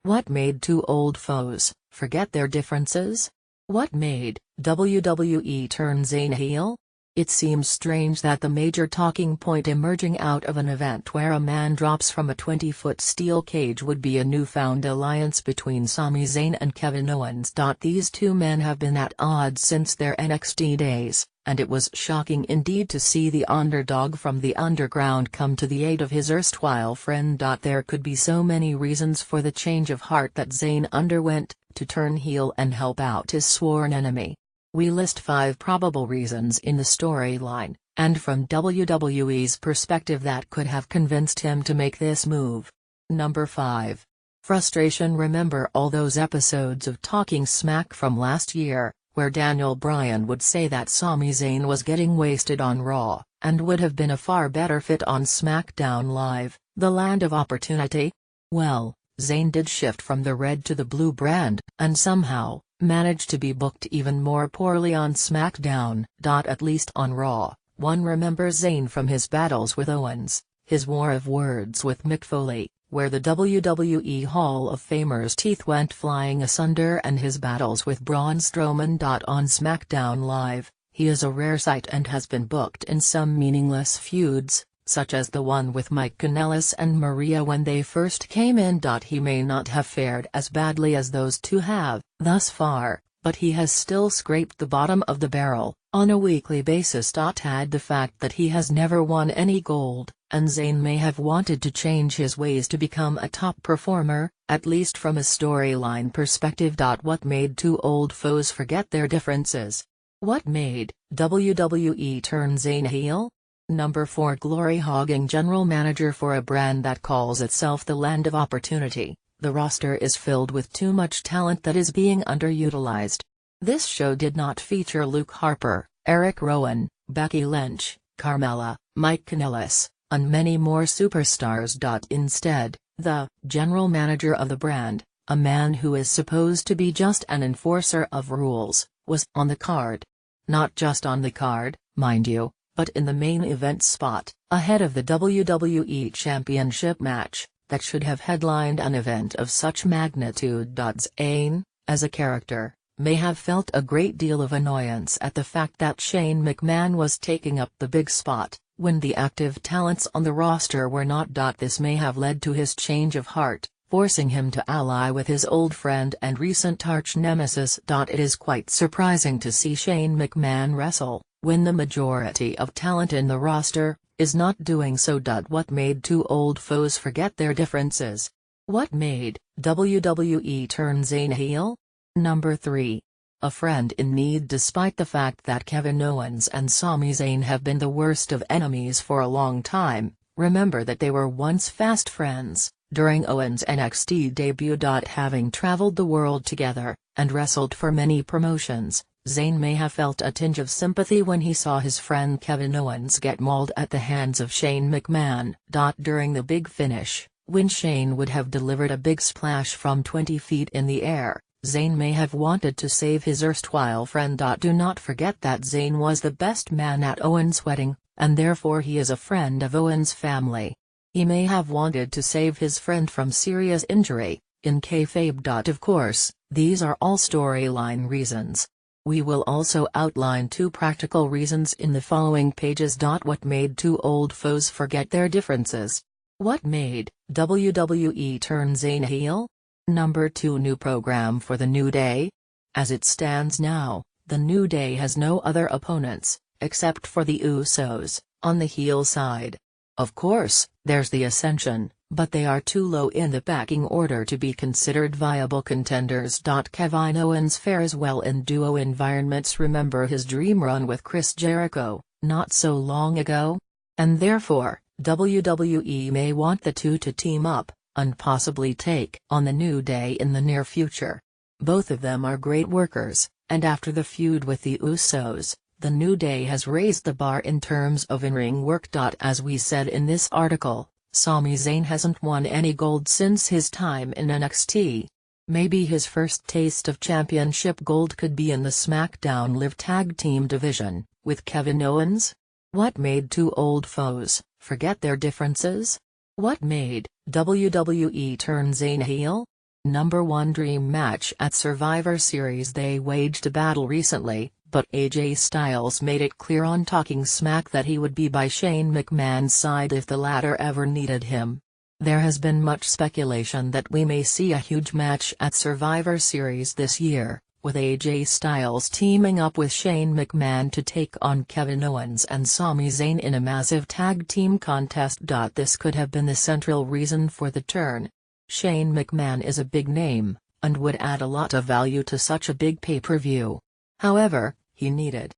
What made two old foes forget their differences? What made WWE turn Zayn heel? It seems strange that the major talking point emerging out of an event where a man drops from a 20-foot steel cage would be a newfound alliance between Sami Zayn and Kevin Owens. These two men have been at odds since their NXT days, and it was shocking indeed to see the underdog from the underground come to the aid of his erstwhile friend. There could be so many reasons for the change of heart that Zayn underwent, to turn heel and help out his sworn enemy. We list 5 probable reasons in the storyline, and from WWE's perspective that could have convinced him to make this move. Number 5. Frustration. Remember all those episodes of Talking Smack from last year, where Daniel Bryan would say that Sami Zayn was getting wasted on Raw, and would have been a far better fit on SmackDown Live, the land of opportunity? Well, Zayn did shift from the red to the blue brand, and somehow managed to be booked even more poorly on SmackDown. At least on Raw, one remembers Zayn from his battles with Owens, his war of words with Mick Foley, where the WWE Hall of Famer's teeth went flying asunder, and his battles with Braun Strowman. On SmackDown Live, he is a rare sight and has been booked in some meaningless feuds, such as the one with Mike Kanellis and Maria when they first came in. He may not have fared as badly as those two have, thus far, but he has still scraped the bottom of the barrel, on a weekly basis. Add the fact that he has never won any gold, and Zayn may have wanted to change his ways to become a top performer, at least from a storyline perspective. What made two old foes forget their differences? What made WWE turn Zayn heel? Number 4. Glory-hogging general manager. For a brand that calls itself the land of opportunity, the roster is filled with too much talent that is being underutilized. This show did not feature Luke Harper, Eric Rowan, Becky Lynch, Carmella, Mike Kanellis, and many more superstars. Instead, the general manager of the brand, a man who is supposed to be just an enforcer of rules, was on the card. Not just on the card, mind you, but in the main event spot, ahead of the WWE Championship match, that should have headlined an event of such magnitude. Zayn, as a character, may have felt a great deal of annoyance at the fact that Shane McMahon was taking up the big spot, when the active talents on the roster were not. This may have led to his change of heart, forcing him to ally with his old friend and recent arch-nemesis. It is quite surprising to see Shane McMahon wrestle, when the majority of talent in the roster is not doing so. What made two old foes forget their differences? What made WWE turn Zayn heel? Number 3. A friend in need. Despite the fact that Kevin Owens and Sami Zayn have been the worst of enemies for a long time, remember that they were once fast friends, during Owens' NXT debut. Having traveled the world together, and wrestled for many promotions, Zayn may have felt a tinge of sympathy when he saw his friend Kevin Owens get mauled at the hands of Shane McMahon. During the big finish, when Shane would have delivered a big splash from 20 feet in the air, Zayn may have wanted to save his erstwhile friend. Do not forget that Zayn was the best man at Owens' wedding, and therefore he is a friend of Owens' family. He may have wanted to save his friend from serious injury, in kayfabe. Of course, these are all storyline reasons. We will also outline 2 practical reasons in the following pages. What made two old foes forget their differences? What made WWE turn Zayn heel? Number 2. New program for the New Day. As it stands now, the New Day has no other opponents, except for the Usos, on the heel side. Of course, there's the Ascension, but they are too low in the pecking order to be considered viable contenders. Kevin Owens fares well in duo environments. Remember his dream run with Chris Jericho, not so long ago? And therefore, WWE may want the two to team up, and possibly take on the New Day in the near future. Both of them are great workers, and after the feud with the Usos, the New Day has raised the bar in terms of in-ring work. As we said in this article, Sami Zayn hasn't won any gold since his time in NXT. Maybe his first taste of championship gold could be in the SmackDown Live Tag Team division, with Kevin Owens? What made two old foes forget their differences? What made WWE turn Zayn heel? Number 1 dream match at Survivor Series. They waged a battle recently, but AJ Styles made it clear on Talking Smack that he would be by Shane McMahon's side if the latter ever needed him. There has been much speculation that we may see a huge match at Survivor Series this year, with AJ Styles teaming up with Shane McMahon to take on Kevin Owens and Sami Zayn in a massive tag team contest. This could have been the central reason for the turn. Shane McMahon is a big name, and would add a lot of value to such a big pay-per-view. However, he needed